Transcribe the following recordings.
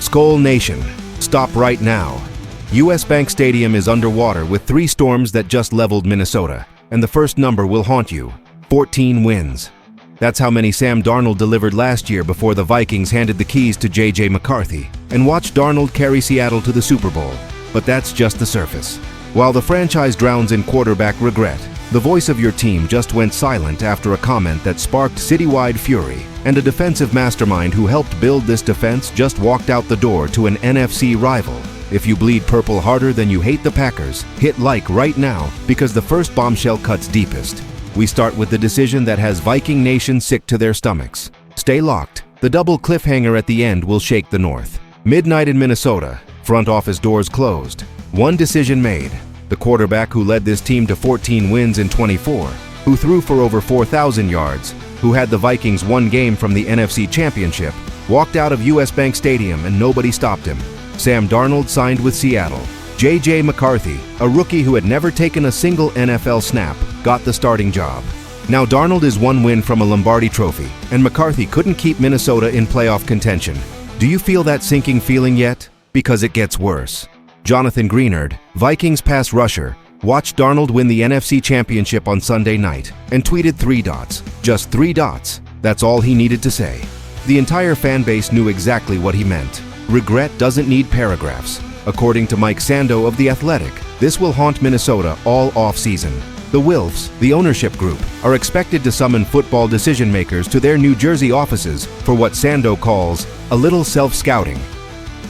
Skol Nation, stop right now. US Bank Stadium is underwater with 3 storms that just leveled Minnesota, and the first number will haunt you: 14 wins. That's how many Sam Darnold delivered last year before the Vikings handed the keys to J.J. McCarthy and watched Darnold carry Seattle to the Super Bowl. But that's just the surface. While the franchise drowns in quarterback regret, the voice of your team just went silent after a comment that sparked citywide fury, and a defensive mastermind who helped build this defense just walked out the door to an NFC rival. If you bleed purple harder than you hate the Packers, hit like right now, because the first bombshell cuts deepest. We start with the decision that has Viking Nation sick to their stomachs. Stay locked. The double cliffhanger at the end will shake the North. Midnight in Minnesota, front office doors closed. One decision made. The quarterback who led this team to 14 wins in 24, who threw for over 4,000 yards, who had the Vikings one game from the NFC Championship, walked out of US Bank Stadium and nobody stopped him. Sam Darnold signed with Seattle. J.J. McCarthy, a rookie who had never taken a single NFL snap, got the starting job. Now Darnold is one win from a Lombardi trophy, and McCarthy couldn't keep Minnesota in playoff contention. Do you feel that sinking feeling yet? Because it gets worse. Jonathan Greenard, Vikings pass rusher, watched Darnold win the NFC Championship on Sunday night and tweeted 3 dots. Just 3 dots. That's all he needed to say. The entire fan base knew exactly what he meant. Regret doesn't need paragraphs. According to Mike Sando of The Athletic, this will haunt Minnesota all off-season. The Wilfs, the ownership group, are expected to summon football decision-makers to their New Jersey offices for what Sando calls a little self-scouting.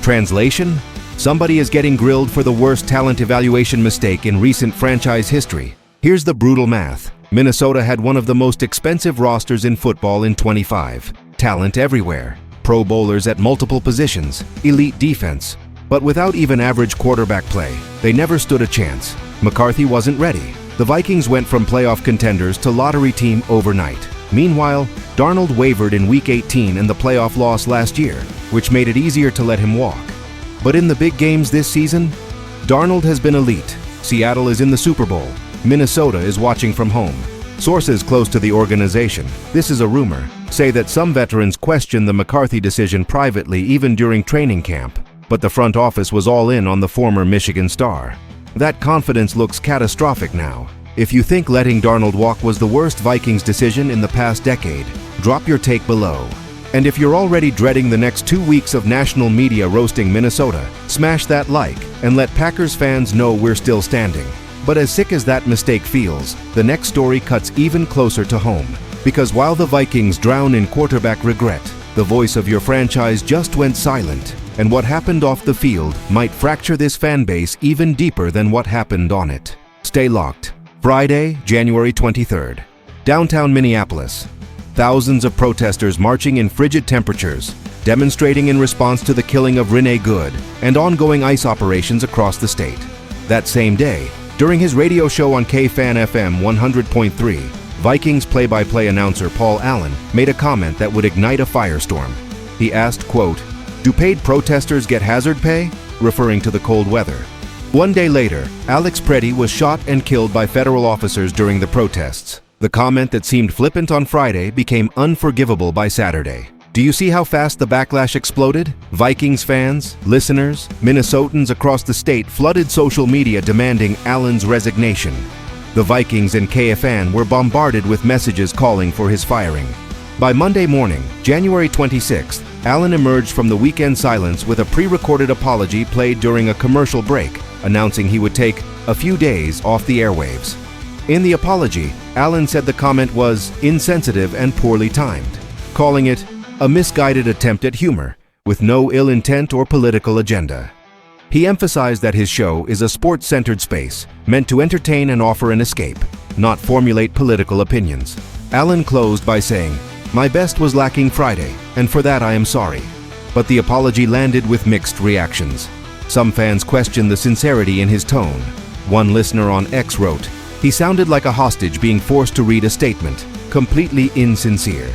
Translation? Somebody is getting grilled for the worst talent evaluation mistake in recent franchise history. Here's the brutal math. Minnesota had one of the most expensive rosters in football in 25. Talent everywhere. Pro bowlers at multiple positions. Elite defense. But without even average quarterback play, they never stood a chance. McCarthy wasn't ready. The Vikings went from playoff contenders to lottery team overnight. Meanwhile, Darnold wavered in Week 18 and the playoff loss last year, which made it easier to let him walk. But in the big games this season, Darnold has been elite. Seattle is in the Super Bowl. Minnesota is watching from home. Sources close to the organization, this is a rumor, say that some veterans questioned the McCarthy decision privately even during training camp, but the front office was all in on the former Michigan star. That confidence looks catastrophic now. If you think letting Darnold walk was the worst Vikings decision in the past decade, drop your take below. And if you're already dreading the next 2 weeks of national media roasting Minnesota, smash that like and let Packers fans know we're still standing. But as sick as that mistake feels, the next story cuts even closer to home. Because while the Vikings drown in quarterback regret, the voice of your franchise just went silent, and what happened off the field might fracture this fan base even deeper than what happened on it. Stay locked. Friday, January 23rd. Downtown Minneapolis. Thousands of protesters marching in frigid temperatures, demonstrating in response to the killing of Renee Good and ongoing ICE operations across the state. That same day, during his radio show on KFan FM 100.3, Vikings play-by-play announcer Paul Allen made a comment that would ignite a firestorm. He asked, quote, "Do paid protesters get hazard pay?" referring to the cold weather. One day later, Alex Preddy was shot and killed by federal officers during the protests. The comment that seemed flippant on Friday became unforgivable by Saturday. Do you see how fast the backlash exploded? Vikings fans, listeners, Minnesotans across the state flooded social media demanding Allen's resignation. The Vikings and KFan were bombarded with messages calling for his firing. By Monday morning, January 26th, Allen emerged from the weekend silence with a pre-recorded apology played during a commercial break, announcing he would take a few days off the airwaves. In the apology, Allen said the comment was insensitive and poorly timed, calling it a misguided attempt at humor, with no ill intent or political agenda. He emphasized that his show is a sports-centered space, meant to entertain and offer an escape, not formulate political opinions. Allen closed by saying, "My best was lacking Friday, and for that I am sorry." But the apology landed with mixed reactions. Some fans questioned the sincerity in his tone. One listener on X wrote, "He sounded like a hostage being forced to read a statement, completely insincere."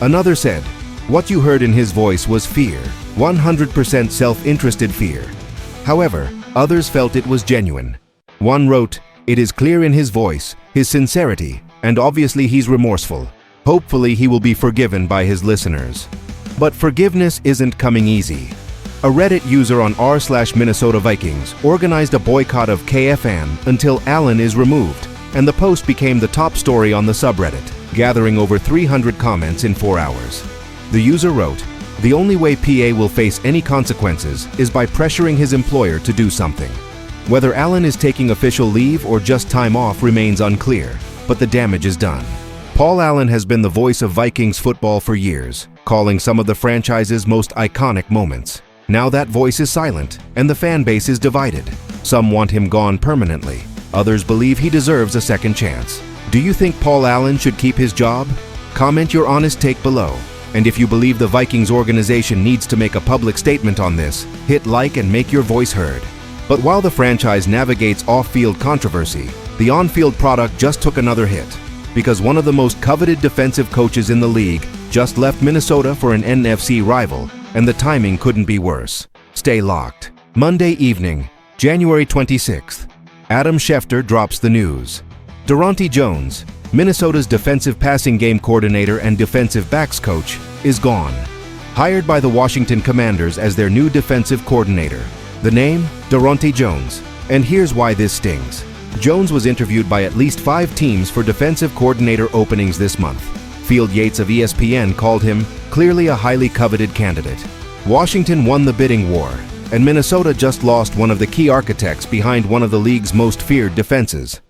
Another said, "What you heard in his voice was fear, 100% self-interested fear." However, others felt it was genuine. One wrote, "It is clear in his voice, his sincerity, and obviously he's remorseful. Hopefully he will be forgiven by his listeners." But forgiveness isn't coming easy. A Reddit user on r/Minnesota Vikings organized a boycott of KFN until Allen is removed, and the post became the top story on the subreddit, gathering over 300 comments in 4 hours. The user wrote, "The only way PA will face any consequences is by pressuring his employer to do something. Whether Allen is taking official leave or just time off remains unclear, but the damage is done." Paul Allen has been the voice of Vikings football for years, calling some of the franchise's most iconic moments. Now that voice is silent, and the fan base is divided. Some want him gone permanently. Others believe he deserves a second chance. Do you think Paul Allen should keep his job? Comment your honest take below. And if you believe the Vikings organization needs to make a public statement on this, hit like and make your voice heard. But while the franchise navigates off-field controversy, the on-field product just took another hit, because one of the most coveted defensive coaches in the league just left Minnesota for an NFC rival, and the timing couldn't be worse. Stay locked. Monday evening, January 26th, Adam Schefter drops the news. Daronte Jones, Minnesota's defensive passing game coordinator and defensive backs coach, is gone. Hired by the Washington Commanders as their new defensive coordinator. The name? Daronte Jones. And here's why this stings. Jones was interviewed by at least 5 teams for defensive coordinator openings this month. Field Yates of ESPN called him clearly a highly coveted candidate. Washington won the bidding war, and Minnesota just lost one of the key architects behind one of the league's most feared defenses.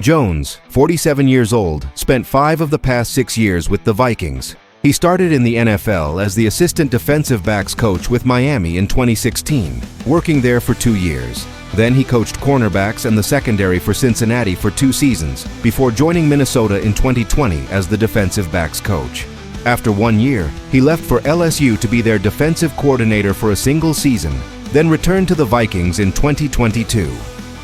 Jones, 47 years old, spent 5 of the past 6 years with the Vikings. He started in the NFL as the assistant defensive backs coach with Miami in 2016, working there for 2 years. Then he coached cornerbacks and the secondary for Cincinnati for 2 seasons before joining Minnesota in 2020 as the defensive backs coach. After 1 year, he left for LSU to be their defensive coordinator for a single season, then returned to the Vikings in 2022.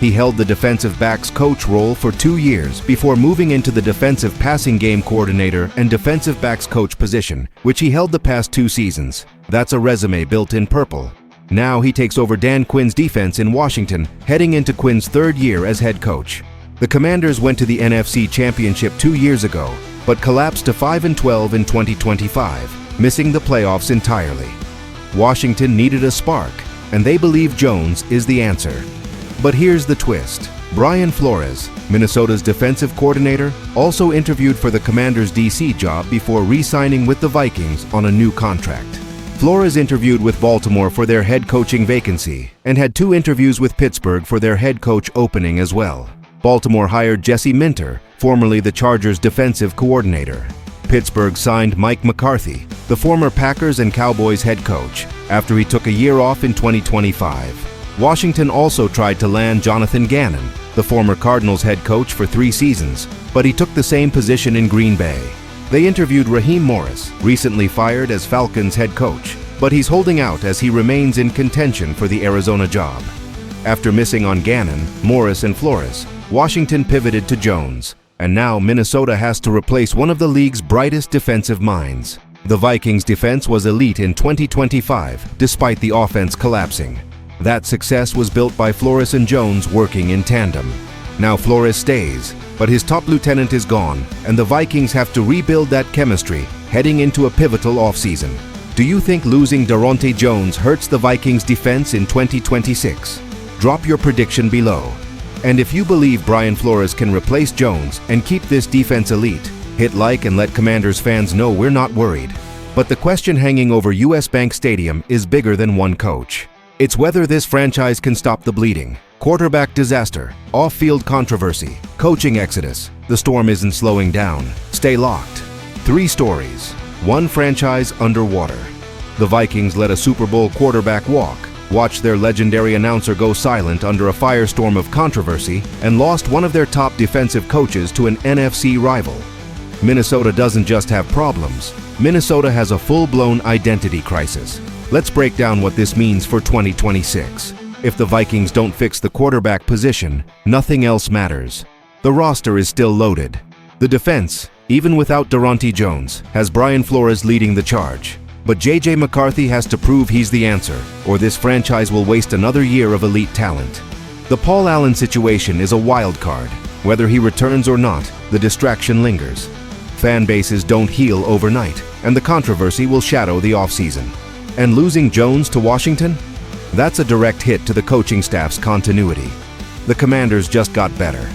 He held the defensive backs coach role for 2 years before moving into the defensive passing game coordinator and defensive backs coach position, which he held the past 2 seasons. That's a resume built in purple. Now he takes over Dan Quinn's defense in Washington, heading into Quinn's 3rd year as head coach. The Commanders went to the NFC Championship 2 years ago, but collapsed to 5-12 in 2025, missing the playoffs entirely. Washington needed a spark, and they believe Jones is the answer. But here's the twist. Brian Flores, Minnesota's defensive coordinator, also interviewed for the Commanders' DC job before re-signing with the Vikings on a new contract. Flores interviewed with Baltimore for their head coaching vacancy and had 2 interviews with Pittsburgh for their head coach opening as well. Baltimore hired Jesse Minter, formerly the Chargers' defensive coordinator. Pittsburgh signed Mike McCarthy, the former Packers and Cowboys head coach, after he took a year off in 2025. Washington also tried to land Jonathan Gannon, the former Cardinals head coach for 3 seasons, but he took the same position in Green Bay. They interviewed Raheem Morris, recently fired as Falcons head coach, but he's holding out as he remains in contention for the Arizona job. After missing on Gannon, Morris, and Flores, Washington pivoted to Jones, and now Minnesota has to replace one of the league's brightest defensive minds. The Vikings' defense was elite in 2025, despite the offense collapsing. That success was built by Flores and Jones working in tandem. Now Flores stays, but his top lieutenant is gone, and the Vikings have to rebuild that chemistry heading into a pivotal offseason. Do you think losing Daronte Jones hurts the Vikings' defense in 2026? Drop your prediction below. And if you believe Brian Flores can replace Jones and keep this defense elite, hit like and let Commanders fans know we're not worried. But the question hanging over US Bank Stadium is bigger than one coach. It's whether this franchise can stop the bleeding. Quarterback disaster, off-field controversy, coaching exodus. The storm isn't slowing down. Stay locked. 3 stories. 1 franchise underwater. The Vikings let a Super Bowl quarterback walk, watched their legendary announcer go silent under a firestorm of controversy, and lost one of their top defensive coaches to an NFC rival. Minnesota doesn't just have problems. Minnesota has a full-blown identity crisis. Let's break down what this means for 2026. If the Vikings don't fix the quarterback position, nothing else matters. The roster is still loaded. The defense, even without Daronte Jones, has Brian Flores leading the charge. But JJ McCarthy has to prove he's the answer, or this franchise will waste another year of elite talent. The Paul Allen situation is a wild card. Whether he returns or not, the distraction lingers. Fan bases don't heal overnight, and the controversy will shadow the offseason. And losing Jones to Washington? That's a direct hit to the coaching staff's continuity. The Commanders just got better.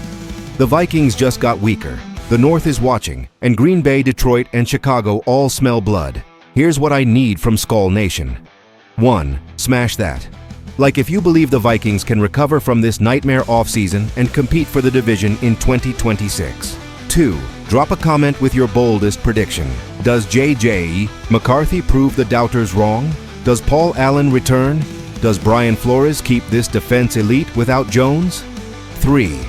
The Vikings just got weaker. The North is watching, and Green Bay, Detroit, and Chicago all smell blood. Here's what I need from Skull Nation. 1. Smash that. Like if you believe the Vikings can recover from this nightmare offseason and compete for the division in 2026. 2. Drop a comment with your boldest prediction. Does J.J. McCarthy prove the doubters wrong? Does Paul Allen return? Does Brian Flores keep this defense elite without Jones? 3.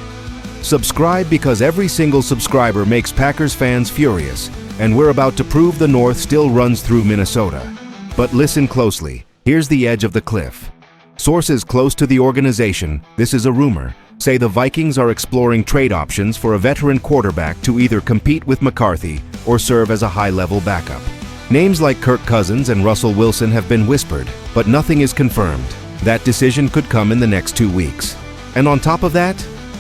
Subscribe, because every single subscriber makes Packers fans furious, and we're about to prove the North still runs through Minnesota. But listen closely. Here's the edge of the cliff. Sources close to the organization, this is a rumor, say the Vikings are exploring trade options for a veteran quarterback to either compete with McCarthy or serve as a high-level backup. Names like Kirk Cousins and Russell Wilson have been whispered, but nothing is confirmed. That decision could come in the next 2 weeks. And on top of that,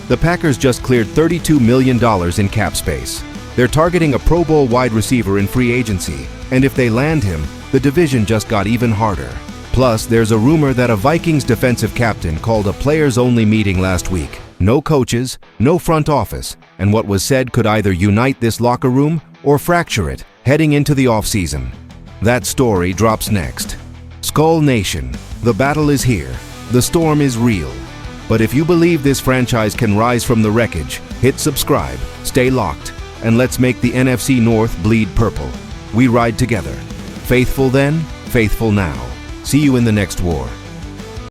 the Packers just cleared $32 million in cap space. They're targeting a Pro Bowl wide receiver in free agency, and if they land him, the division just got even harder. Plus, there's a rumor that a Vikings defensive captain called a players-only meeting last week. No coaches, no front office, and what was said could either unite this locker room or fracture it heading into the offseason. That story drops next. Skull Nation, the battle is here. The storm is real. But if you believe this franchise can rise from the wreckage, hit subscribe, stay locked, and let's make the NFC North bleed purple. We ride together. Faithful then, faithful now. See you in the next war.